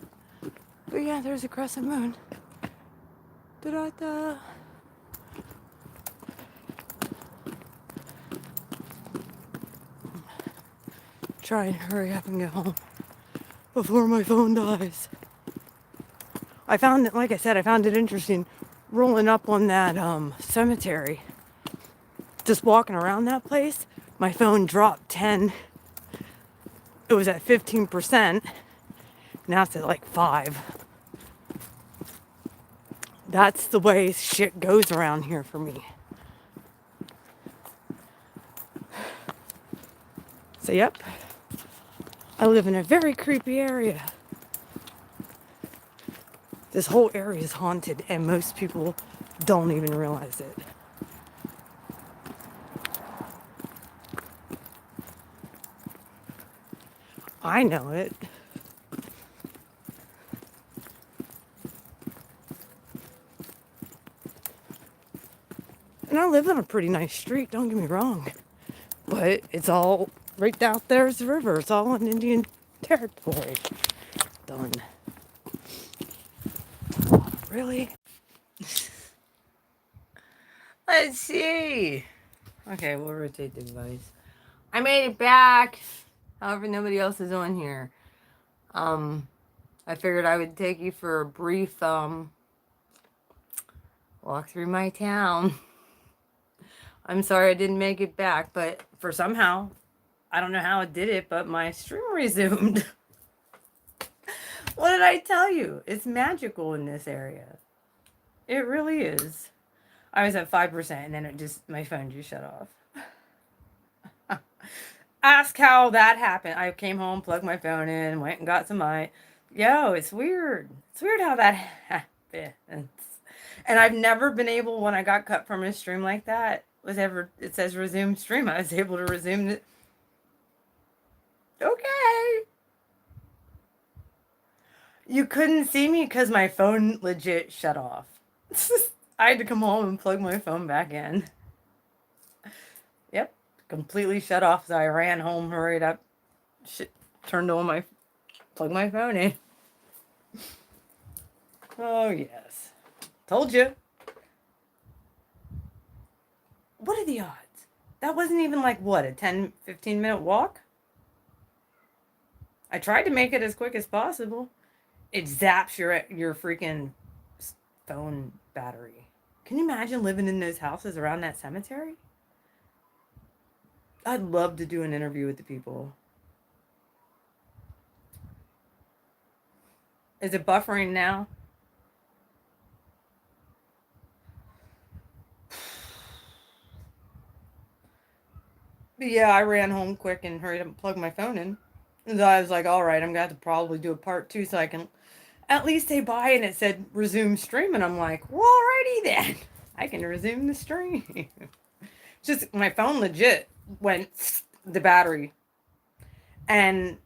Speaker 1: But yeah, there's a crescent moon. Da-da-da. Try and hurry up and get home before my phone dies. I found it, like I said, I found it interesting rolling up on that cemetery. Just walking around that place, my phone dropped 10. It was at 15%. Now it's at like 5. That's the way shit goes around here for me. So yep, I live in a very creepy area. This whole area is haunted and most people don't even realize it. I know it. And I live on a pretty nice street, don't get me wrong. But it's all right out there's the river. It's all in Indian territory. Done. Really? Let's see. Okay, we'll rotate the device. I made it back. However, nobody else is on here. I figured I would take you for a brief walk through my town. I'm sorry I didn't make it back, but for somehow, I don't know how it did it, but my stream resumed. What did I tell you? It's magical in this area. It really is. I was at 5% and then my phone just shut off. Ask how that happened. I came home, plugged my phone in, went and got some Yo, it's weird. It's weird how that happens. And I've never been able, when I got cut from a stream like that, it says resume stream. I was able to resume it. Okay. You couldn't see me because my phone legit shut off. I had to come home and plug my phone back in. Yep. Completely shut off. So I ran home, hurried up, plugged my phone in. Oh, yes. Told you. What are the odds? That wasn't even like, what, a 10, 15-minute walk? I tried to make it as quick as possible. It zaps your freaking phone battery. Can you imagine living in those houses around that cemetery? I'd love to do an interview with the people. Is it buffering now? But yeah, I ran home quick and hurried up and plugged my phone in. And so I was like, all right, I'm going to have to probably do a part 2 so I can at least say bye. And it said resume stream. And I'm like, well, alrighty then. I can resume the stream. Just my phone legit went the battery. And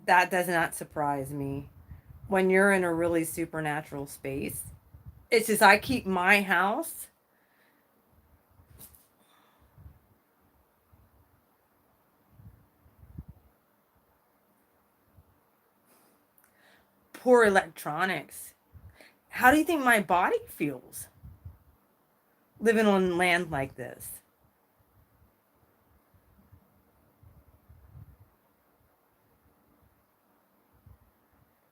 Speaker 1: that does not surprise me. When you're in a really supernatural space, it's just I keep my house poor electronics. How do you think my body feels living on land like this?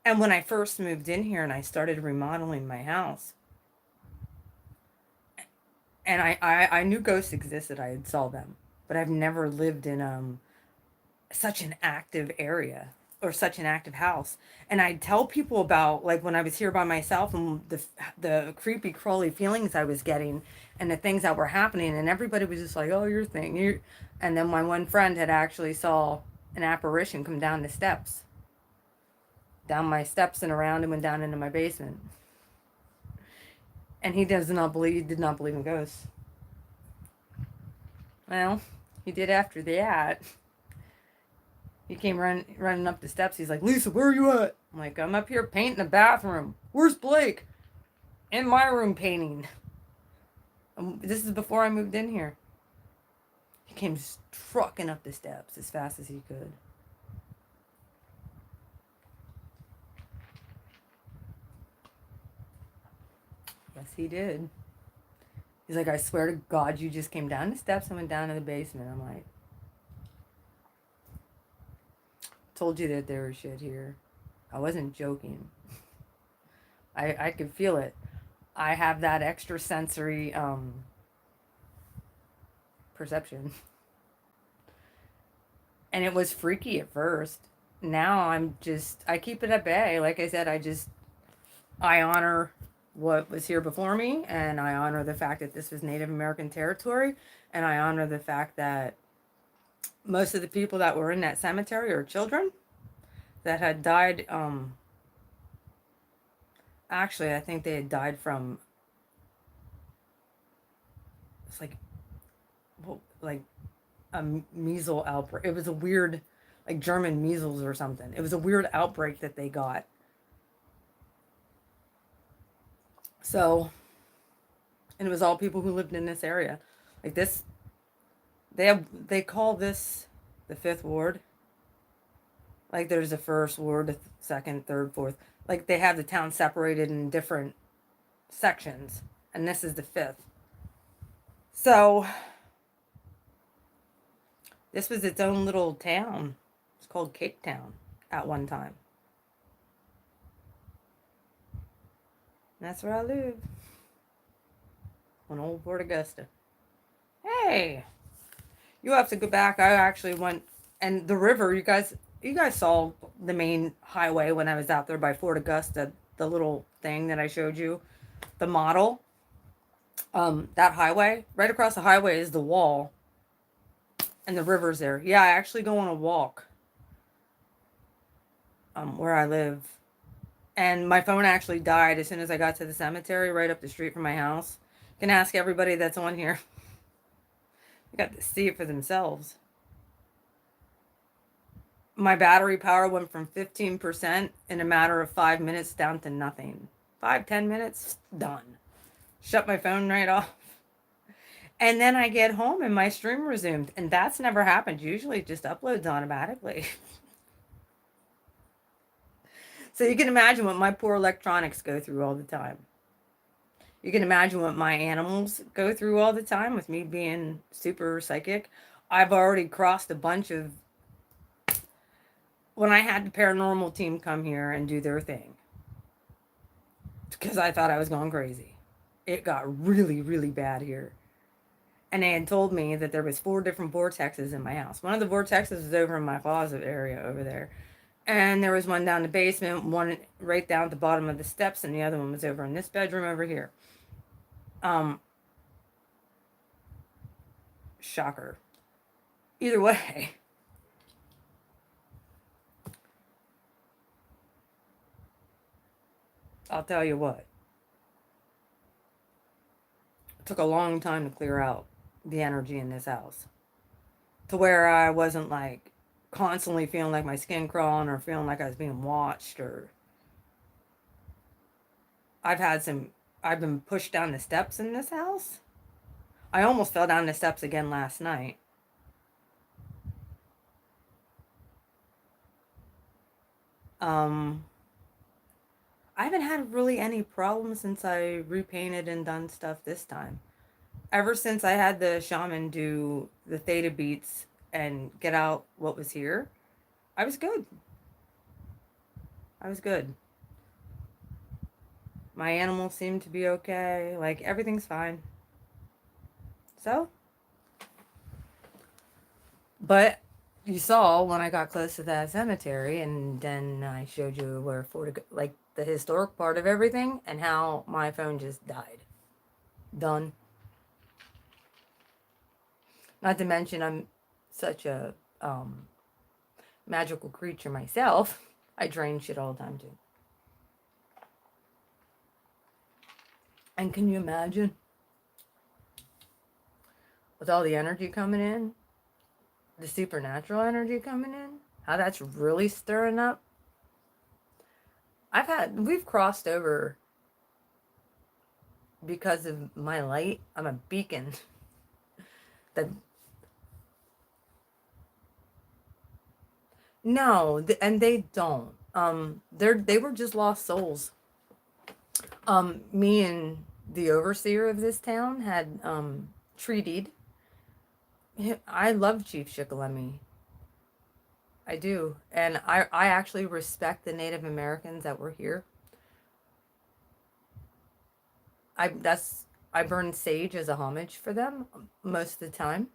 Speaker 1: And when I first moved in here and I started remodeling my house, and I knew ghosts existed, I had saw them, but I've never lived in such an active area or such an active house. And I'd tell people about, like, when I was here by myself and the creepy crawly feelings I was getting and the things that were happening, and everybody was just like, oh, your thing, you. And then my one friend had actually saw an apparition come down the steps, down my steps and around, and went down into my basement. And he did not believe in ghosts. Well, he did after that. He came running up the steps. He's like, Lisa, where are you at? I'm like, I'm up here painting the bathroom. Where's Blake? In my room painting. This is before I moved in here. He came trucking up the steps as fast as he could. Yes, he did. He's like, I swear to God, you just came down the steps and went down to the basement. I'm like, told you that there was shit here. I wasn't joking. I could feel it. I have that extrasensory perception. And it was freaky at first. Now I keep it at bay. Like I said, I honor what was here before me, and I honor the fact that this was Native American territory, and I honor the fact that most of the people that were in that cemetery are children that had died. Actually, I think they had died from, it's like a measles outbreak. It was a weird, like German measles or something. It was a weird outbreak that they got. So, and it was all people who lived in this area. Like this, they call this the fifth ward. Like there's the first ward, the second, third, fourth. Like they have the town separated in different sections, and this is the fifth. So this was its own little town. It's called Cake Town at one time. And that's where I live. On Old Port Augusta. Hey, you have to go back. I actually went, and the river. You guys saw the main highway when I was out there by Fort Augusta. The little thing that I showed you, the model. That highway. Right across the highway is the wall, and the river's there. Yeah, I actually go on a walk. Where I live, and my phone actually died as soon as I got to the cemetery right up the street from my house. You can ask everybody that's on here. I got to see it for themselves. My battery power went from 15% in a matter of 5 minutes down to nothing. 5-10 minutes, done. Shut my phone right off. And then I get home and my stream resumed. And that's never happened. Usually it just uploads automatically. So you can imagine what my poor electronics go through all the time. You can imagine what my animals go through all the time with me being super psychic. I've already crossed a bunch of, when I had the paranormal team come here and do their thing, because I thought I was going crazy. It got really, really bad here. And they had told me that there was 4 different vortexes in my house. One of the vortexes was over in my closet area over there. And there was one down the basement, one right down at the bottom of the steps, and the other one was over in this bedroom over here. Shocker. Either way. I'll tell you what. It took a long time to clear out the energy in this house. To where I wasn't like constantly feeling like my skin crawling or feeling like I was being watched, or I've been pushed down the steps in this house. I almost fell down the steps again last night. Um, I haven't had really any problems since I repainted and done stuff this time. Ever since I had the shaman do the theta beats and get out what was here, I was good. I was good. My animals seem to be okay. Like, everything's fine. So, but you saw when I got close to that cemetery, and then I showed you where for to go, like the historic part of everything, and how my phone just died. Done. Not to mention, I'm such a magical creature myself. I drain shit all the time too. And can you imagine with all the energy coming in, the supernatural energy coming in, how that's really stirring up? We've crossed over because of my light. I'm a beacon. That no, and they don't. They were just lost souls. Me and the overseer of this town had treated. I love Chief Shikellamy. I do, and I actually respect the Native Americans that were here. I burn sage as a homage for them most of the time,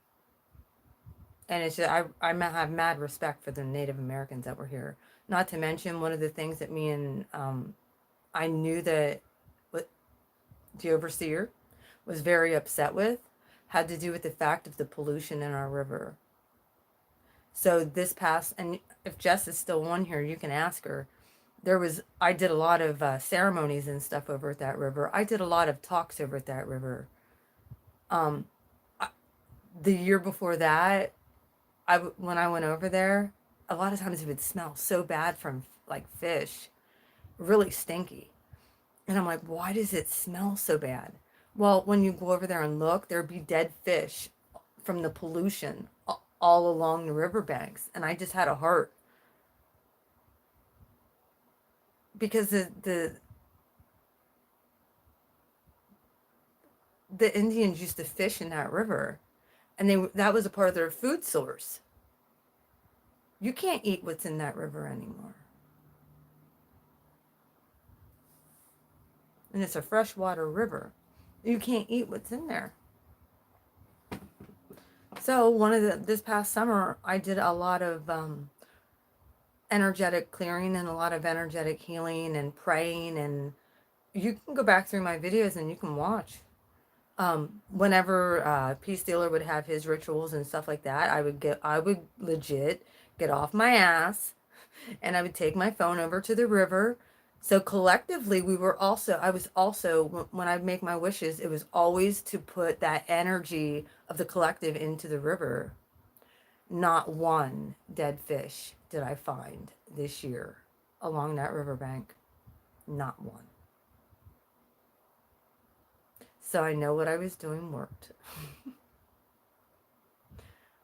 Speaker 1: and it's just, I have mad respect for the Native Americans that were here. Not to mention one of the things that me and I knew that what the overseer was very upset with had to do with the fact of the pollution in our river. So this past, and if Jess is still on here, you can ask her. I did a lot of ceremonies and stuff over at that river. I did a lot of talks over at that river. Um, the year before that, when I went over there, a lot of times it would smell so bad from like fish, really stinky. And I'm like, why does it smell so bad? Well, when you go over there and look, there'd be dead fish from the pollution all along the riverbanks. And I just had a heart because the Indians used to fish in that river, and that was a part of their food source. You can't eat what's in that river anymore. And it's a freshwater river. You can't eat what's in there. So this past summer, I did a lot of energetic clearing and a lot of energetic healing and praying, and you can go back through my videos and you can watch. Whenever Peace Dealer would have his rituals and stuff like that, I would legit get off my ass, and I would take my phone over to the river. So collectively, I was also, when I make my wishes, it was always to put that energy of the collective into the river. Not one dead fish did I find this year along that riverbank. Not one. So I know what I was doing worked.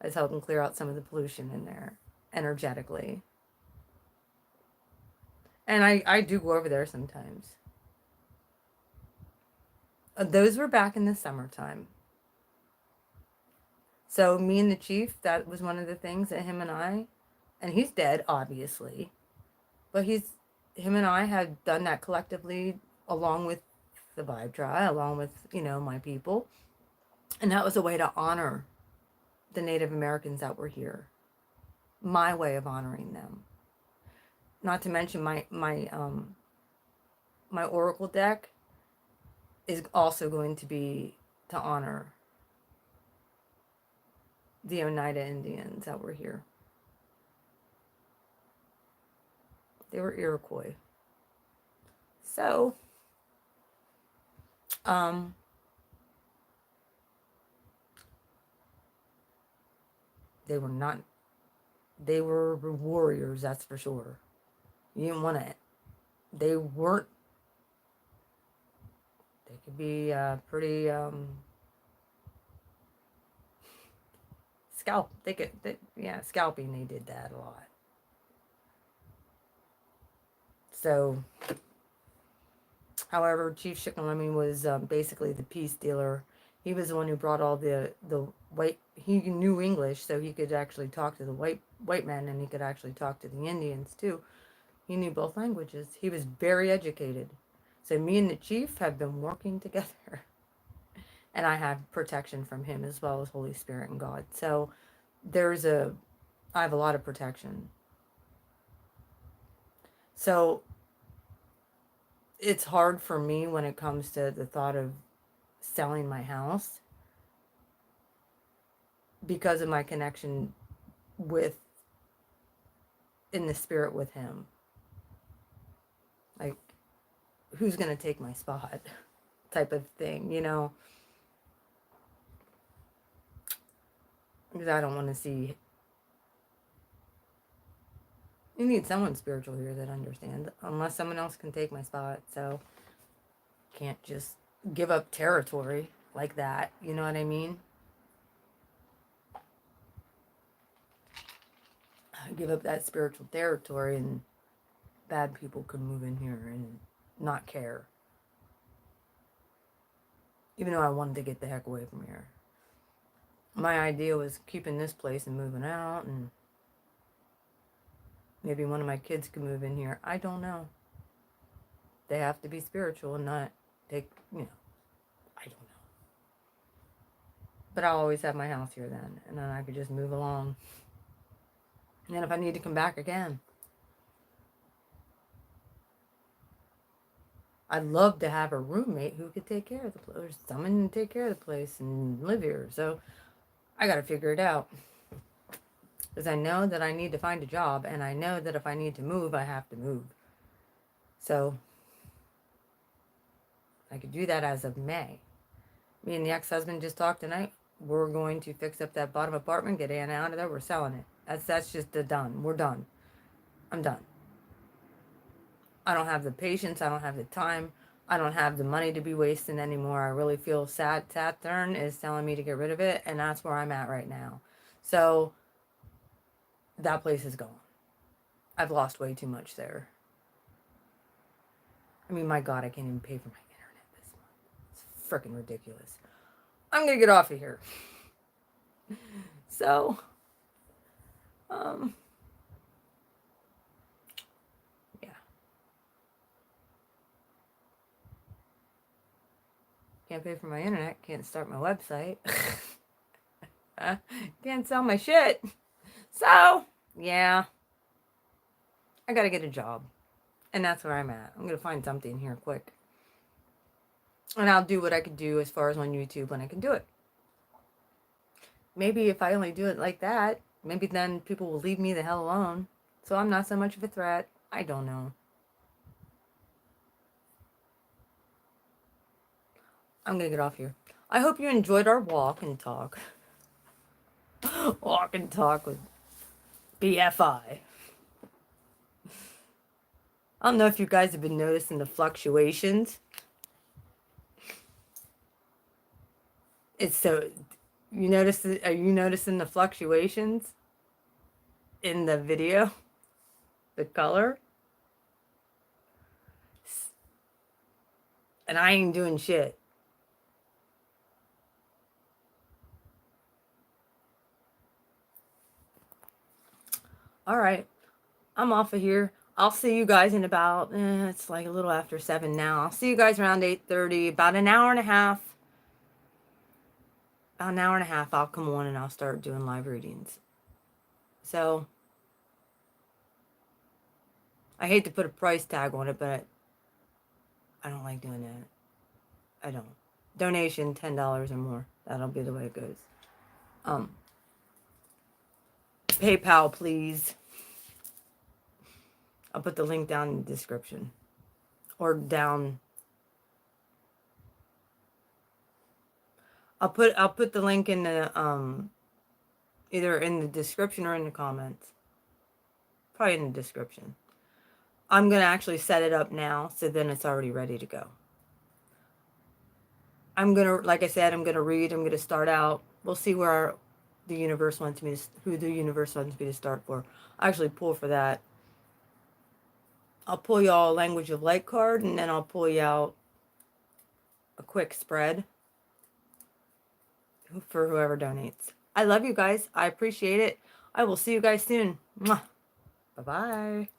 Speaker 1: I was helping clear out some of the pollution in there energetically. And I do go over there sometimes. Those were back in the summertime. So me and the chief, that was one of the things that and he's dead, obviously, but him and I had done that collectively along with the Vibe Tribe, along with, my people. And that was a way to honor the Native Americans that were here. My way of honoring them. Not to mention my oracle deck is also going to be to honor the Oneida Indians that were here. They were Iroquois. So, they were warriors, that's for sure. You didn't want to, they weren't, they could be pretty, scalping, they did that a lot. So, however, Chief Shikellamy was basically the peace dealer. He was the one who brought all the white. He knew English, so he could actually talk to the white men, and he could actually talk to the Indians too. He knew both languages. He was very educated. So me and the chief have been working together. And I have protection from him as well as Holy Spirit and God. So I have a lot of protection. So it's hard for me when it comes to the thought of selling my house because of my connection with, in the spirit with him. Like, who's going to take my spot type of thing, you know? Because I don't want to see. You need someone spiritual here that understands, unless someone else can take my spot. So, can't just give up territory like that. You know what I mean? Give up that spiritual territory and bad people can move in here and not care. Even though I wanted to get the heck away from here. My idea was keeping this place and moving out, and maybe one of my kids could move in here. I don't know. They have to be spiritual and not take, you know, I don't know. But I'll always have my house here then, and then I could just move along. And then if I need to come back again. I'd love to have a roommate who could take care of the place, or someone to take care of the place and live here. So I got to figure it out. Because I know that I need to find a job, and I know that if I need to move, I have to move. So I could do that as of May. Me and the ex-husband just talked tonight. We're going to fix up that bottom apartment, get Anna out of there. We're selling it. That's just done. We're done. I'm done. I don't have the patience. I don't have the time. I don't have the money to be wasting anymore. I really feel Saturn is telling me to get rid of it, and that's where I'm at right now. So that place is gone. I've lost way too much there. I mean, my God, I can't even pay for my internet this month. It's freaking ridiculous. I'm going to get off of here. So, yeah. Can't pay for my internet. Can't start my website. Can't sell my shit. So, yeah. I got to get a job. And that's where I'm at. I'm going to find something here quick. And I'll do what I can do as far as on YouTube when I can do it. Maybe if I only do it like that, maybe then people will leave me the hell alone. So I'm not so much of a threat. I don't know. I'm going to get off here. I hope you enjoyed our walk and talk. Walk and talk with BFI. I don't know if you guys have been noticing the fluctuations. It's so... Are you noticing the fluctuations in the video? The color? And I ain't doing shit. All right. I'm off of here. I'll see you guys in about, it's like a little after 7 now. I'll see you guys around 8:30, about an hour and a half. About an hour and a half, I'll come on and I'll start doing live readings. So, I hate to put a price tag on it, but I don't like doing that. I don't. Donation, $10 or more. That'll be the way it goes. PayPal, please. I'll put the link down in the description. Or down. I'll put the link in the either in the description or in the comments. Probably in the description. I'm going to actually set it up now, so then it's already ready to go. I'm going to, like I said, I'm going to read. I'm going to start out. We'll see where the universe wants me to, who the universe wants me to start for. I actually pull for that. I'll pull y'all a Language of Light card, and then I'll pull you out a quick spread for whoever donates. I love you guys. I appreciate it. I will see you guys soon. Mwah. Bye-bye.